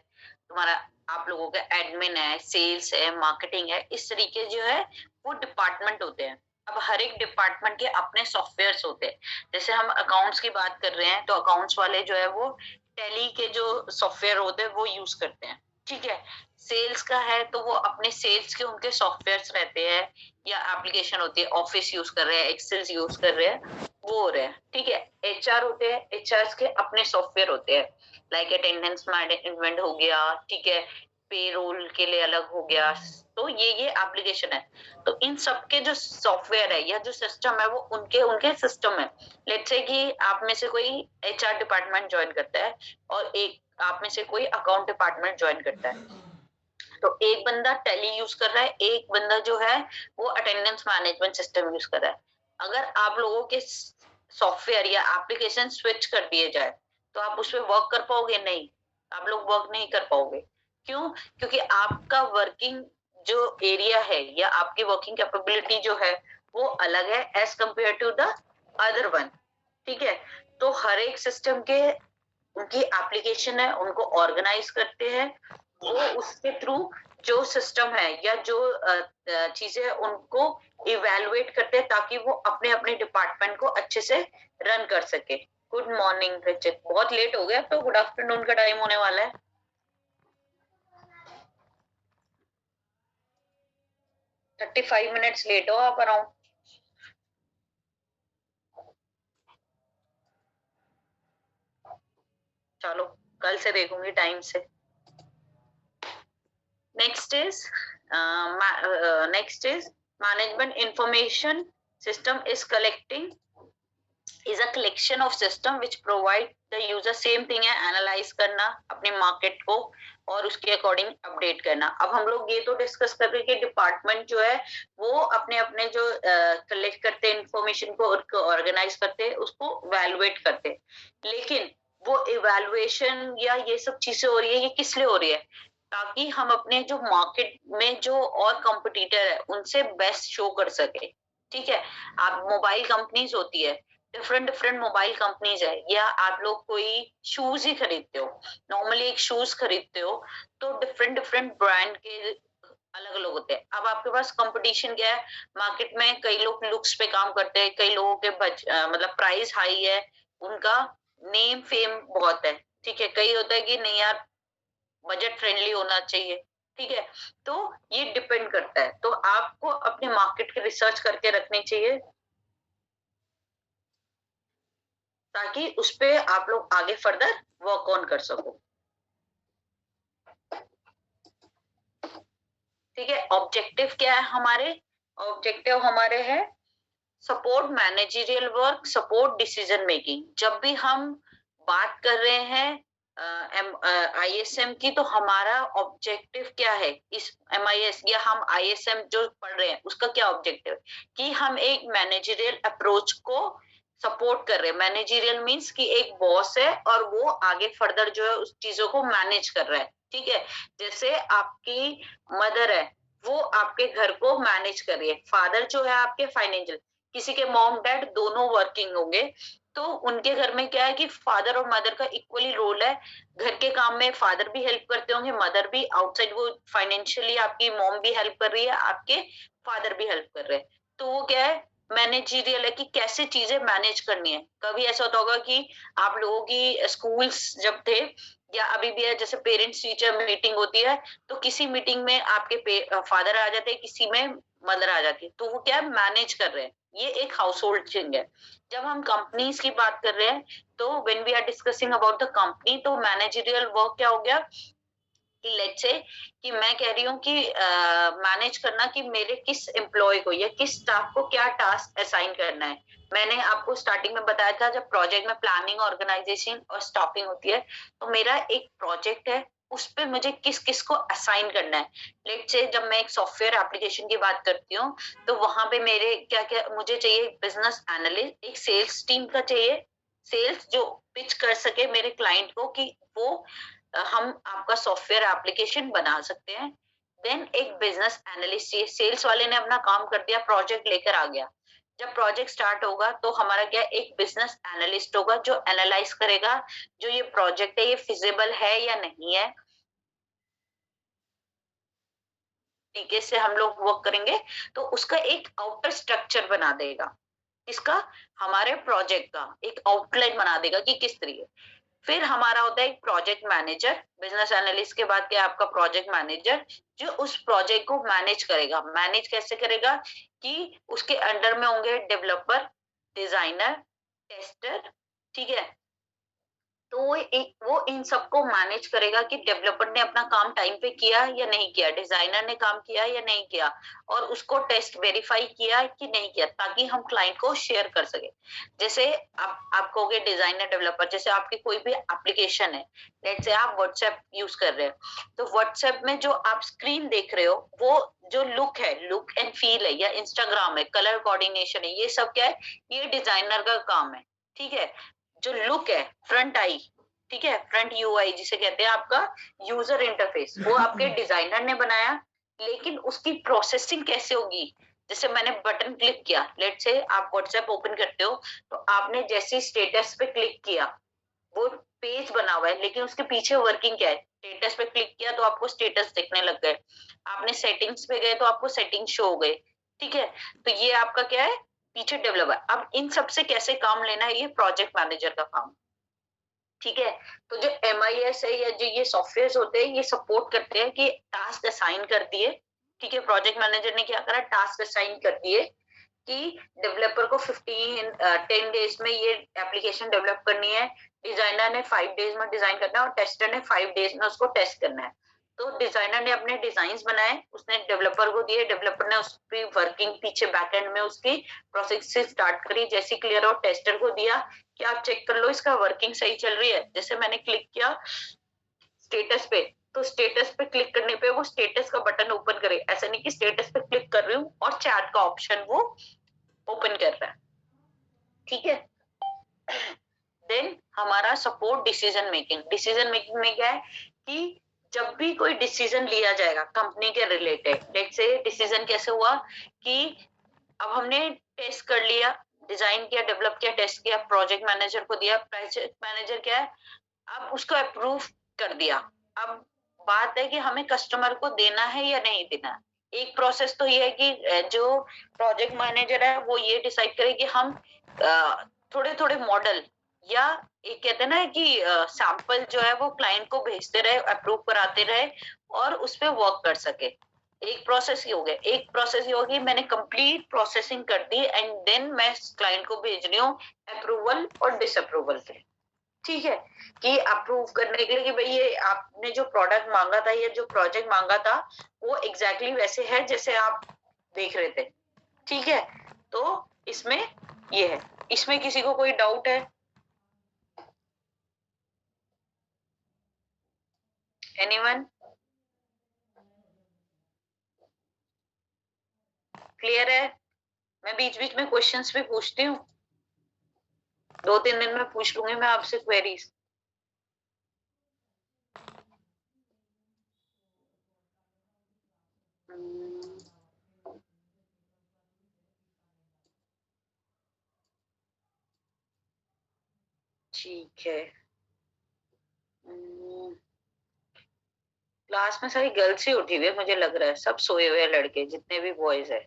तुम्हारा आप लोगों का एडमिन है, सेल्स है, मार्केटिंग है, इस तरीके जो है वो डिपार्टमेंट होते हैं। अब हर एक डिपार्टमेंट के अपने सॉफ्टवेयर्स होते हैं। जैसे हम अकाउंट्स की बात कर रहे हैं तो अकाउंट्स वाले जो है वो टैली के जो सॉफ्टवेयर होते हैं वो यूज करते हैं, ठीक है? सेल्स का है तो वो अपने सेल्स के उनके सॉफ्टवेयर्स रहते हैं या एप्लीकेशन होती है, ऑफिस यूज कर रहे हैं, एक्सेल यूज कर रहे हैं, वो हो रहे हैं, ठीक है? HR होते हैं, HR के अपने सॉफ्टवेयर होते हैं, लाइक अटेंडेंस मैनेजमेंट हो गया, ठीक है, पेरोल के लिए अलग हो गया, तो ये एप्लीकेशन है। तो इन सब के जो सॉफ्टवेयर है या जो सिस्टम है वो उनके उनके सिस्टम है। लेट्स से कि आप में से कोई HR डिपार्टमेंट ज्वाइन करता है और एक आप में से कोई अकाउंट डिपार्टमेंट ज्वाइन करता है, तो एक बंदा टैली यूज कर रहा है, एक बंदा जो है वो अटेंडेंस मैनेजमेंट सिस्टम यूज कर रहा है। अगर आप लोगों के सॉफ्टवेयर या एप्लीकेशन स्विच कर दिए जाए तो आप उस पर वर्क कर पाओगे? नहीं, आप लोग वर्क नहीं कर पाओगे। क्यों? क्योंकि आपका वर्किंग जो एरिया है या आपकी वर्किंग कैपेबिलिटी जो है वो अलग है as compare to the other one, ठीक है? तो हर एक सिस्टम के उनकी एप्लीकेशन है, उनको ऑर्गेनाइज करते हैं, वो उसके थ्रू जो सिस्टम है या जो चीजें उनको इवेलुएट करते हैं ताकि वो अपने अपने डिपार्टमेंट को अच्छे से रन कर सके। गुड मॉर्निंग रचित, बहुत लेट हो गया तो गुड आफ्टरनून का टाइम होने वाला है। 35 मिनट्स लेट हो आप अराउंड। चलो कल से देखूंगी टाइम से। Next is management information system is a collection of system which provide the user same thing है, analyze करना अपने मार्केट को और उसके अकॉर्डिंग अपडेट करना। अब हम लोग ये तो डिस्कस कर रहे हैं कि डिपार्टमेंट जो है वो अपने अपने जो कलेक्ट करते हैं इंफॉर्मेशन को ऑर्गेनाइज करते हैं, उसको वैल्युएट करते हैं, लेकिन वो इवैल्यूएशन या ये सब चीजें हो रही है, ये किस लिए हो रही है? ताकि हम अपने जो मार्केट में जो और कंपटीटर है उनसे बेस्ट शो कर सके, ठीक है? आप मोबाइल कंपनीज होती है डिफरेंट डिफरेंट मोबाइल कंपनीज है, या आप लोग कोई शूज ही खरीदते हो, नॉर्मली एक शूज खरीदते हो तो डिफरेंट डिफरेंट ब्रांड के अलग अलग होते हैं। अब आपके पास कंपटीशन क्या है मार्केट में, कई लोग लुक्स पे काम करते हैं, कई लोगों के मतलब प्राइस हाई है, उनका नेम फेम बहुत है, ठीक है। कई होता है कि नहीं यार बजट फ्रेंडली होना चाहिए, ठीक है। तो ये डिपेंड करता है, तो आपको अपने मार्केट की रिसर्च करके रखनी चाहिए ताकि उस पे आप लोग आगे फर्दर वर्क ऑन कर सको, ठीक है। ऑब्जेक्टिव क्या है हमारे, ऑब्जेक्टिव हमारे है support managerial work, support decision making. जब भी हम बात कर रहे हैं ISM की, तो हमारा ऑब्जेक्टिव क्या है इस MIS या हम ISM जो पढ़ रहे हैं उसका क्या ऑब्जेक्टिव है कि हम एक मैनेजरियल अप्रोच को सपोर्ट कर रहे हैं। मैनेजरियल मींस कि एक बॉस है और वो आगे फर्दर जो है उस चीजों को मैनेज कर रहा है, ठीक है। जैसे आपकी मदर है, वो आपके घर को मैनेज कर रही है, फादर जो है आपके फाइनेंशियल, किसी के मॉम डैड दोनों वर्किंग होंगे, तो उनके घर में क्या है कि फादर और मदर का इक्वली रोल है। घर के काम में फादर भी हेल्प करते होंगे, मदर भी आउटसाइड, वो फाइनेंशियली आपकी मॉम भी हेल्प कर रही है, आपके फादर भी हेल्प कर रहे हैं। तो वो क्या है मैनेजरियल है कि कैसे चीजें मैनेज करनी है। कभी ऐसा होता होगा कि आप लोगों की स्कूल्स जब थे या अभी भी है, जैसे पेरेंट्स टीचर मीटिंग होती है, तो किसी मीटिंग में आपके फादर आ जाते हैं, किसी में मदर आ जाती है, तो वो क्या मैनेज कर रहे हैं, ये एक हाउस होल्ड थिंग है। जब हम कंपनीज की बात कर रहे हैं, तो when we are discussing about the company, तो मैनेजरियल वर्क क्या हो गया कि लेट्स से कि मैं कह रही हूँ कि मैनेज करना कि मेरे किस एम्प्लॉय को या किस स्टाफ को क्या टास्क असाइन करना है। मैंने आपको स्टार्टिंग में बताया था जब प्रोजेक्ट में प्लानिंग, ऑर्गेनाइजेशन और स्टाफिंग होती है, तो मेरा एक प्रोजेक्ट है, उस पे मुझे किस किस को असाइन करना है। लेट्स से जब मैं एक सॉफ्टवेयर एप्लीकेशन की बात करती हूँ, तो वहां पे मेरे क्या क्या मुझे चाहिए, बिजनेस एनालिस्ट, एक सेल्स टीम का चाहिए, सेल्स जो पिच कर सके मेरे क्लाइंट को कि वो हम आपका सॉफ्टवेयर एप्लीकेशन बना सकते हैं। देन एक बिजनेस एनालिस्ट चाहिए, सेल्स वाले ने अपना काम कर दिया, प्रोजेक्ट लेकर आ गया। जब प्रोजेक्ट स्टार्ट होगा तो हमारा क्या एक बिजनेस एनालिस्ट होगा जो एनालाइज करेगा जो ये प्रोजेक्ट है ये फिजिबल है या नहीं है, तरीके से हम लोग वर्क करेंगे, तो उसका एक आउटर स्ट्रक्चर बना देगा। इसका हमारे प्रोजेक्ट का एक आउटलाइन बना देगा कि किस तरीके। फिर हमारा होता है एक प्रोजेक्ट मैनेजर, बिजनेस एनालिस्ट के बाद क्या आपका प्रोजेक्ट मैनेजर, जो उस प्रोजेक्ट को मैनेज करेगा। मैनेज कैसे करेगा कि उसके अंडर में होंगे डेवलपर, डिजाइनर, टेस्टर, ठीक है। तो वो इन सबको मैनेज करेगा कि डेवलपर ने अपना काम टाइम पे किया या नहीं किया, डिजाइनर ने काम किया या नहीं किया, और उसको टेस्ट वेरीफाई किया कि नहीं किया, ताकि हम क्लाइंट को शेयर कर सके। जैसे आप कहोगे डिजाइनर डेवलपर, जैसे आपकी कोई भी एप्लीकेशन है, लेट्स से आप व्हाट्सएप यूज कर रहे हो, तो व्हाट्सएप में जो आप स्क्रीन देख रहे हो वो जो लुक है, लुक एंड फील है, या इंस्टाग्राम है, कलर कोऑर्डिनेशन है, ये सब क्या है, ये डिजाइनर का काम है, ठीक है। जो लुक है, फ्रंट आई, ठीक है, फ्रंट यूआई जिसे कहते हैं, आपका यूजर इंटरफेस, वो आपके डिजाइनर ने बनाया, लेकिन उसकी प्रोसेसिंग कैसे होगी। जैसे मैंने बटन क्लिक किया, लेट से आप व्हाट्सएप ओपन करते हो, तो आपने जैसे स्टेटस पे क्लिक किया, वो पेज बना हुआ है, लेकिन उसके पीछे वर्किंग क्या है, स्टेटस पे क्लिक किया तो आपको स्टेटस दिखने लग गए, आपने सेटिंग्स पे गए तो आपको सेटिंग शो हो गए, ठीक है। तो ये आपका क्या है, पीछे डेवलपर। अब इन सब से कैसे काम लेना है, ये प्रोजेक्ट मैनेजर का काम, ठीक है। तो जो MIS है या जो ये सॉफ्टवेयर होते हैं, ये सपोर्ट करते हैं कि टास्क असाइन कर दिए, ठीक है। प्रोजेक्ट मैनेजर ने क्या करा, टास्क असाइन कर दिए कि डेवलपर को 10 डेज में ये एप्लीकेशन डेवलप करनी है, डिजाइनर ने 5 डेज में डिजाइन करना है, और टेस्टर ने 5 डेज में उसको टेस्ट करना है। तो डिजाइनर ने अपने डिजाइन बनाए, उसने डेवलपर को दिए, डेवलपर ने उसकी वर्किंग पीछे बैकएंड में उसकी प्रोसेस से स्टार्ट करी, जैसी क्लियर और टेस्टर को दिया कि आप चेक कर लो इसका वर्किंग सही चल रही है। जैसे मैंने क्लिक किया स्टेटस पे, तो स्टेटस पे क्लिक करने पे वो स्टेटस का बटन ओपन करे, ऐसा नहीं कि स्टेटस पे क्लिक कर रही हूँ और चैट का ऑप्शन वो ओपन कर रहा है, ठीक है। देन हमारा support decision making. Decision making में क्या है कि जब भी कोई डिसीजन लिया जाएगा कंपनी के रिलेटेड, लेट्स से डिसीजन कैसे हुआ कि अब हमने टेस्ट कर लिया, डिजाइन किया, डेवलप किया, टेस्ट किया, प्रोजेक्ट मैनेजर को दिया, प्रोजेक्ट मैनेजर क्या है, अब उसको अप्रूव कर दिया। अब बात है कि हमें कस्टमर को देना है या नहीं देना। एक प्रोसेस तो ये है कि जो प्रोजेक्ट मैनेजर है वो ये डिसाइड करे कि हम थोड़े थोड़े मॉडल या एक कहते हैं ना कि सैंपल जो है वो क्लाइंट को भेजते रहे, अप्रूव कराते रहे और उस पर वर्क कर सके। एक प्रोसेस ये हो गया। एक प्रोसेस ये होगी मैंने कंप्लीट प्रोसेसिंग कर दी एंड देन मैं क्लाइंट को भेज रही हूँ अप्रूवल और डिसअप्रूवल के लिए। ठीक है, कि अप्रूव करने के लिए कि भाई ये आपने जो प्रोडक्ट मांगा था या जो प्रोजेक्ट मांगा था वो एग्जैक्टली वैसे है जैसे आप देख रहे थे। ठीक है, तो इसमें ये है। इसमें किसी को कोई डाउट है? एनीवन? क्लियर है? मैं बीच बीच में क्वेश्चंस भी पूछती हूँ, 2-3 दिन में पूछ लूंगी मैं आपसे क्वेरीज। ठीक है, क्लास में सारी गर्ल्स ही उठी हुई है, मुझे लग रहा है सब सोए हुए लड़के जितने भी बॉयज है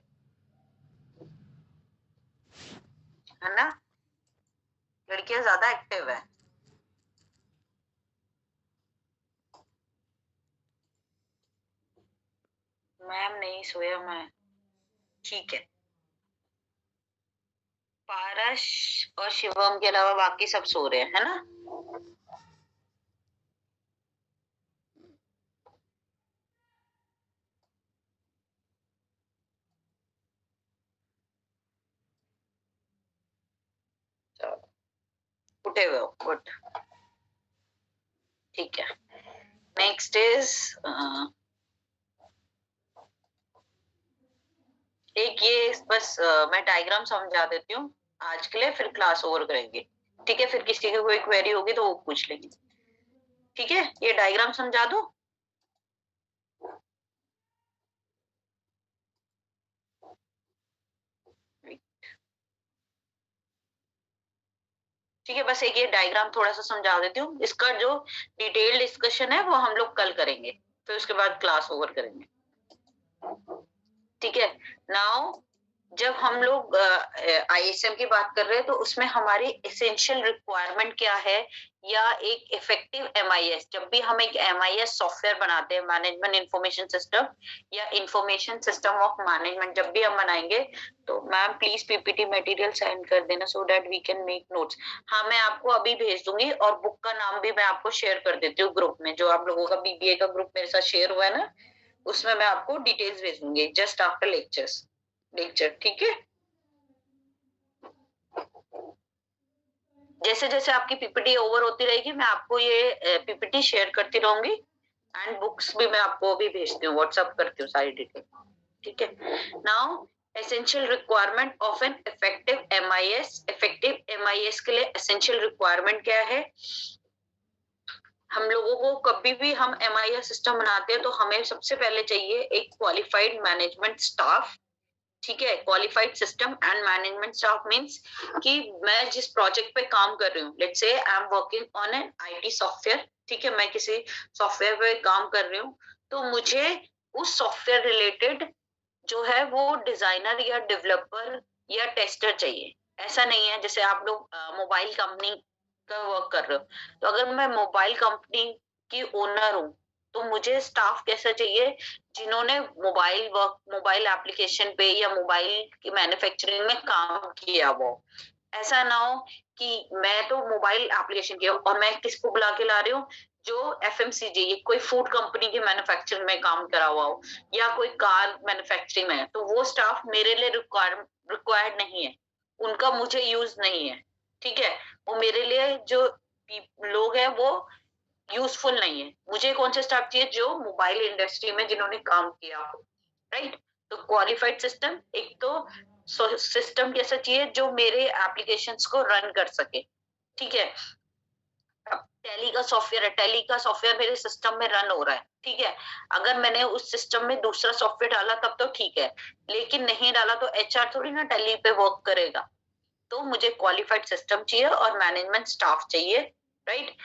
ना? लड़कियां ज्यादा एक्टिव है। मैम नहीं सोया मैं। ठीक है, पारस और शिवम के अलावा बाकी सब सो रहे हैं, है ना? चलो, उठे हुए हो, गुड। ठीक है, नेक्स्ट इज एक ये बस मैं डायग्राम समझा देती हूँ आज के लिए, फिर क्लास ओवर करेंगे। ठीक है, फिर किसी की कोई क्वेरी होगी तो वो पूछ लेंगे। ठीक है, ये डायग्राम समझा दो। ठीक है, बस एक ये डायग्राम थोड़ा सा समझा देती हूँ। इसका जो डिटेल डिस्कशन है वो हम लोग कल करेंगे, फिर उसके बाद क्लास ओवर करेंगे। ठीक है, नाउ जब हम लोग आईएसएम की बात कर रहे हैं तो उसमें हमारी एसेंशियल रिक्वायरमेंट क्या है, या एक इफेक्टिव एमआईएस। जब भी हम एक एमआईएस सॉफ्टवेयर बनाते हैं, मैनेजमेंट इंफॉर्मेशन सिस्टम या इंफॉर्मेशन सिस्टम ऑफ मैनेजमेंट, जब भी हम बनाएंगे तो ma'am please PPT material send कर देना so that we can make notes. हाँ, मैं आपको अभी भेज दूंगी और बुक का नाम भी मैं आपको शेयर कर देती हूँ ग्रुप में। जो आप लोगों का बीबीए का ग्रुप मेरे साथ शेयर हुआ है ना, उसमें मैं आपको डिटेल्स भेज दूंगी जस्ट आफ्टर लेक्चर। ठीक है, जैसे जैसे आपकी पीपीटी ओवर होती रहेगी मैं आपको ये पीपीटी शेयर करती रहूंगी एंड बुक्स भी मैं आपको भी भेजती हूँ, व्हाट्सएप करती हूँ सारी डिटेल। ठीक है, now essential requirement of an effective MIS. Effective MIS के लिए एसेंशियल रिक्वायरमेंट क्या है? हम लोगों को कभी भी हम एमआईएस सिस्टम बनाते हैं तो हमें सबसे पहले चाहिए एक क्वालिफाइड मैनेजमेंट स्टाफ। ठीक है, qualified system and management staff means कि मैं जिस प्रोजेक्ट पे काम कर रही हूँ, let's say I am working on an IT software. ठीक है, मैं किसी सॉफ्टवेयर पे काम कर रही हूँ तो मुझे उस सॉफ्टवेयर रिलेटेड जो है वो डिजाइनर या डेवलपर या टेस्टर चाहिए। ऐसा नहीं है जैसे आप लोग मोबाइल कंपनी का वर्क कर रहे हो, तो अगर मैं मोबाइल कंपनी की ओनर हूँ तो मुझे स्टाफ कैसा चाहिए, जिन्होंने मोबाइल एप्लीकेशन पे या मोबाइल की मैन्युफैक्चरिंग में काम किया। वो ऐसा ना हो कि मैं तो मोबाइल एप्लीकेशन किया और मैं किसको बुला के ला रही हूँ, जो एफएमसीजी कोई फूड कंपनी की मैन्युफैक्चरिंग में काम करा हुआ हो या कोई कार मैन्युफैक्चरिंग में है, तो वो स्टाफ मेरे लिए रिक्वायर्ड नहीं है, उनका मुझे यूज नहीं है। ठीक है, वो मेरे लिए जो लोग हैं वो यूजफुल नहीं है। मुझे कौन सा स्टाफ चाहिए? जो मोबाइल इंडस्ट्री में जिन्होंने काम किया हो, राइट? तो क्वालिफाइड सिस्टम, एक तो सिस्टम कैसा चाहिए जो मेरे एप्लीकेशंस को रन कर सके। ठीक है, अब टैली का सॉफ्टवेयर है, टैली का सॉफ्टवेयर मेरे सिस्टम में रन हो रहा है। ठीक है, अगर मैंने उस सिस्टम में दूसरा सॉफ्टवेयर डाला तब तो ठीक है, लेकिन नहीं डाला तो एचआर थोड़ी ना टैली पे वर्क करेगा। तो मुझे क्वालिफाइड सिस्टम चाहिए और मैनेजमेंट स्टाफ चाहिए, राइट?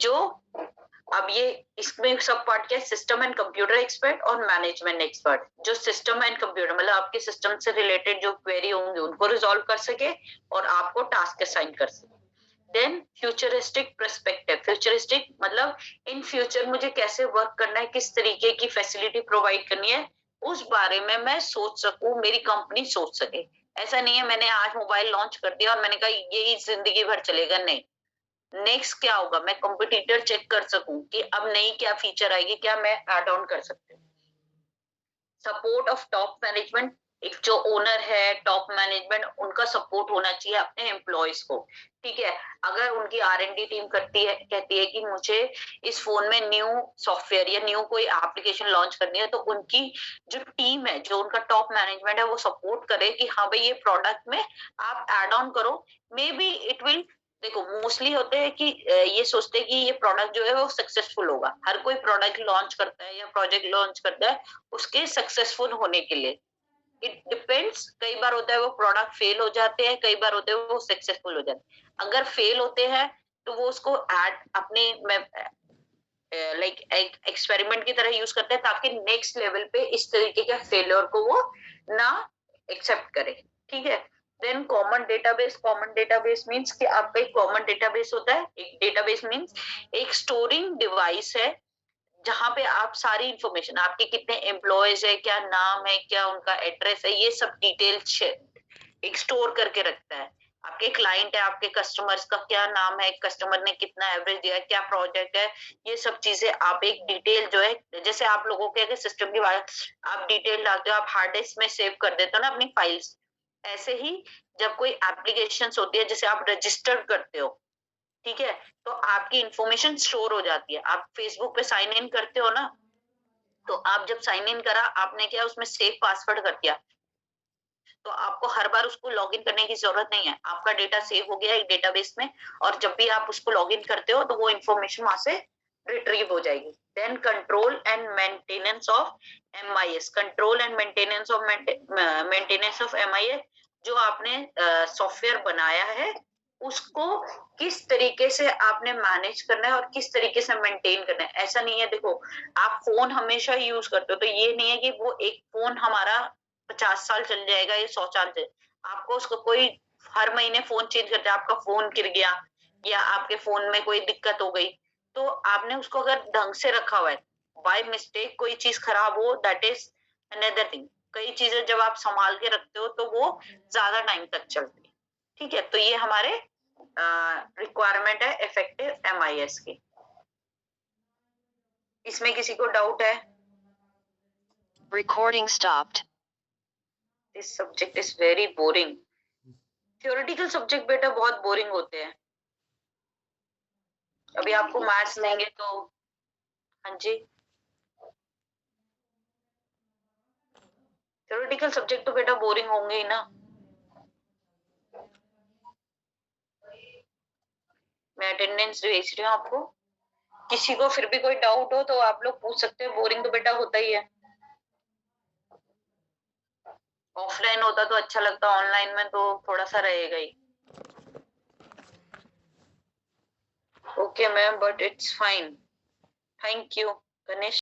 जो अब ये इसमें सब पार्ट क्या है, सिस्टम एंड कंप्यूटर एक्सपर्ट और मैनेजमेंट एक्सपर्ट, जो सिस्टम एंड कंप्यूटर मतलब आपके सिस्टम से रिलेटेड जो क्वेरी होंगे उनको रिजॉल्व कर सके और आपको टास्क असाइन कर सके। देन फ्यूचरिस्टिक पर्सपेक्टिव, फ्यूचरिस्टिक मतलब इन फ्यूचर मुझे कैसे वर्क करना है, किस तरीके की फैसिलिटी प्रोवाइड करनी है, उस बारे में मैं सोच सकूं, मेरी कंपनी सोच सके। ऐसा नहीं है मैंने आज मोबाइल लॉन्च कर दिया और मैंने कहा यही जिंदगी भर चलेगा, नहीं। नेक्स्ट क्या होगा, मैं कंपटीटर चेक कर सकूं कि अब नई क्या फीचर आएगी, क्या मैं ऐड ऑन कर सकती हूँ। सपोर्ट ऑफ टॉप मैनेजमेंट, एक जो ओनर है, टॉप मैनेजमेंट, उनका सपोर्ट होना चाहिए अपने एम्प्लॉयज को, ठीक है? अगर उनकी R&D टीम कहती है कि मुझे इस फोन में न्यू सॉफ्टवेयर या न्यू कोई एप्लीकेशन लॉन्च करनी है, तो उनकी जो टीम है, जो उनका टॉप मैनेजमेंट है, वो सपोर्ट करे कि हाँ भाई ये प्रोडक्ट में आप एड ऑन करो। मे बी इट विल, देखो मोस्टली होते हैं कि ये सोचते हैं कि ये प्रोडक्ट जो है वो सक्सेसफुल होगा। हर कोई प्रोडक्ट लॉन्च करता है या प्रोजेक्ट लॉन्च करता है उसके सक्सेसफुल होने के लिए। इट डिपेंड्स, कई बार होता है वो प्रोडक्ट फेल हो जाते हैं, कई बार होते हैं वो सक्सेसफुल हो जाते हैं। अगर फेल होते हैं तो वो उसको ऐड अपने लाइक एक्सपेरिमेंट की तरह यूज करते हैं ताकि नेक्स्ट लेवल पे इस तरीके के फेलियर को वो ना एक्सेप्ट करे, ठीक है? देन कॉमन डेटाबेस मींस कि आपका एक कॉमन डेटाबेस होता है। एक डेटाबेस मींस एक स्टोरिंग डिवाइस है जहां पे आप सारी इंफॉर्मेशन, आपके कितने एम्प्लॉयज है, क्या नाम है, क्या उनका एड्रेस है, ये सब डिटेल्स एक स्टोर करके रखता है। आपके क्लाइंट है, आपके कस्टमर्स का क्या नाम है, कस्टमर ने कितना एवरेज दिया है, क्या प्रोजेक्ट है, ये सब चीजें आप एक डिटेल जो है, जैसे आप लोगों के सिस्टम की बात, आप डिटेल डालते हो, आप हार्ड डिस्क में सेव कर देते हो ना अपनी फाइल्स। ऐसे ही जब कोई एप्लीकेशन होती है, जैसे आप रजिस्टर करते हो, ठीक है, तो आपकी इंफॉर्मेशन स्टोर हो जाती है। आप फेसबुक पे साइन इन करते हो ना, तो आप जब साइन इन करा, आपने क्या उसमें सेव पासवर्ड कर दिया, तो आपको हर बार उसको लॉगिन करने की जरूरत नहीं है। आपका डेटा सेव हो गया एक डेटाबेस में, और जब भी आप उसको लॉगिन करते हो तो वो इंफॉर्मेशन वहां से रिट्रीव हो जाएगी। Then control and maintenance of MIS, control and maintenance of MIS, जो आपने सॉफ्टवेयर बनाया है उसको किस तरीके से आपने मैनेज करना है और किस तरीके से मेंटेन करना है। ऐसा नहीं है, देखो आप फोन हमेशा यूज करते हो, तो ये नहीं है कि वो एक फोन हमारा 50 साल चल जाएगा या 100 साल चल, आपको उसको कोई हर महीने फोन चेंज करते, आपका फोन गिर गया या आपके फोन में कोई दिक्कत हो गई, तो आपने उसको अगर ढंग से रखा हुआ है, बाय मिस्टेक कोई चीज खराब हो, दैट इज अनदर थिंग। कई चीजें जब आप संभाल के रखते हो तो वो ज्यादा टाइम तक चलती है, ठीक है? तो ये हमारे रिक्वायरमेंट है इफेक्टिव MIS की। इसमें किसी को डाउट है? Recording stopped. This subject is very boring. Theoretical subject बेटा बहुत बोरिंग होते हैं। अभी आपको मैथ्स लेंगे तो, हाँ जी, थ्योरेटिकल सब्जेक्ट तो बेटा बोरिंग होंगे ही ना। मैं अटेंडेंस भेज रही हूँ आपको, किसी को फिर भी कोई डाउट हो तो आप लोग पूछ सकते हैं। बोरिंग तो बेटा होता ही है। ऑफलाइन होता तो अच्छा लगता, ऑनलाइन में तो थोड़ा सा रहेगा ही। Okay ma'am, but it's fine, thank you Ganesh.